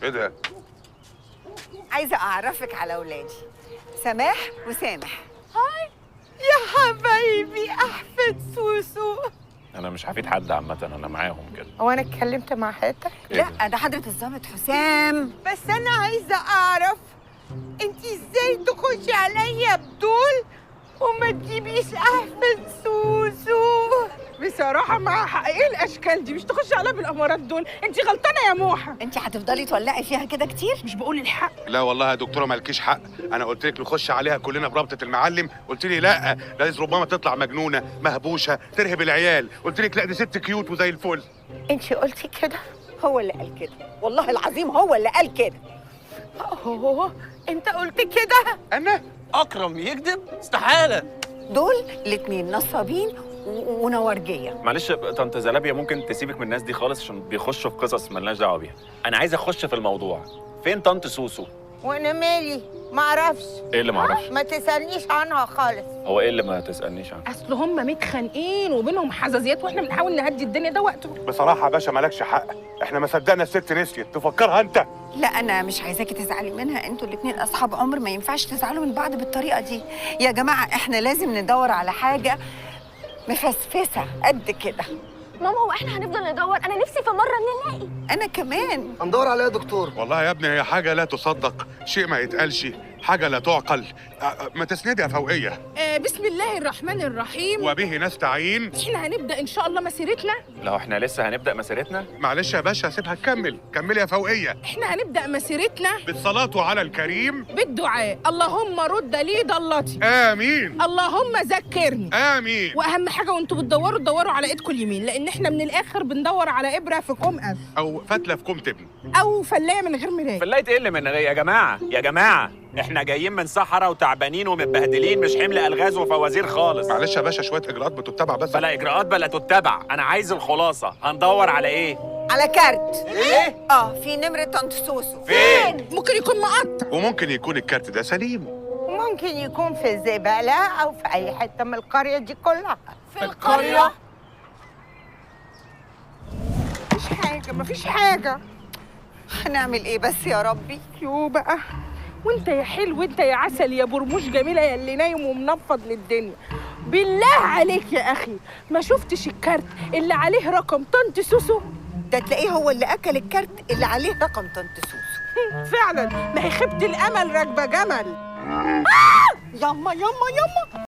ايه ده؟ عايزه اعرفك على ولادي سماح وسامح. هاي يا حبايبي احفاد سوسو. انا مش هفيد حد عامه، انا معاهم كده. هو انا اتكلمت مع حياتك؟ لا ده حضرة الضابط حسام. بس انا عايزه اعرف انت ازاي تخشي عليا بدول وما تجيبيش احفاد سوسو؟ بصراحه مع حق، ايه الاشكال دي؟ مش تخشي عليا بالامارات دول، انت غلطانه يا موحه. انت هتفضلي تولعي فيها كده كتير؟ مش بقول الحق؟ لا والله يا دكتوره مالكيش حق، انا قلت لك نخش عليها كلنا برابطه المعلم، قلت لي لا لازم ربما تطلع مجنونه مهبوشه ترهب العيال، قلت لك لا دي ست كيوت وزي الفل. انت قلتي كده؟ هو اللي قال كده، والله العظيم هو اللي قال كده. انت قلت كده؟ انا اكرم يكذب؟ استحاله. دول الاتنين نصابين ونورجيه. معلش طنط زلابيا، ممكن تسيبك من الناس دي خالص عشان بيخشوا في قصص مالناش دعوه بيها. انا عايز اخش في الموضوع. فين طنط سوسو؟ وانا مالي؟ معرفش. ايه اللي معرفش؟ ما تسألنيش عنها خالص. هو ايه اللي ما تسالنيش عنه؟ اصل هم متخانقين وبينهم حزازيات واحنا بنحاول نهدي الدنيا، ده وقته. بصراحه يا باشا مالكش حق، احنا ما صدقنا الست نسيت، تفكرها انت. لا انا مش عايزاكي تزعلي منها، انتوا الاتنين اصحاب عمر، ما ينفعش تزعلوا من بعض بالطريقه دي. يا جماعه احنا لازم ندور على حاجه مفسفسه قد كده. ماما هو احنا هنفضل ندور؟ انا نفسي في مره نلاقي. انا كمان. هندور عليها يا دكتور. والله يا ابني هي حاجه لا تصدق، شيء ما يتقالش، حاجه لا تعقل. ما تسندي يا فوقيه. بسم الله الرحمن الرحيم. وبه نستعين. احنا هنبدا ان شاء الله مسيرتنا. لو احنا لسه هنبدا مسيرتنا. معلش يا باشا سيبها تكمل، كملي يا فوقيه. احنا هنبدا مسيرتنا بالصلاه على الكريم. بالدعاء، اللهم رد لي ضلتي. امين. اللهم ذكرني. امين. واهم حاجه وانتوا بتدوروا تدوروا على ايدكم اليمين، لان احنا من الاخر بندور على ابره في كوم قف او فتله في كوم تبن او فلايه من غير مرايه. فلايه ايه اللي من يا جماعه يا جماعه، احنا جايين من صحراء وتعبانين ومتبهدلين، مش حمل الغاز وفوازير خالص. معلش يا باشا شويه اجراءات بتتبع بس. بلا اجراءات بلا تتبع، انا عايز الخلاصه. هندور على ايه؟ على كارت. ايه؟ في نمره طنط سوسو. فين؟ ممكن يكون مقطع، وممكن يكون الكارت ده سليم. ممكن يكون في الزبالة أو في أي حتة من القرية دي كلها. في القريه. مفيش حاجة، مفيش حاجة. هنعمل ايه بس يا ربي؟ يو بقى. وانت يا حلو، انت يا عسل، يا برموش جميله، يا اللي نايم ومنفض للدنيا، بالله عليك يا اخي ما شفتش الكارت اللي عليه رقم طنط سوسو؟ ده تلاقيه هو اللي اكل الكارت اللي عليه رقم طنط سوسو. فعلا، ما هي خيبه الامل راكبه جمل. ياما ياما ياما.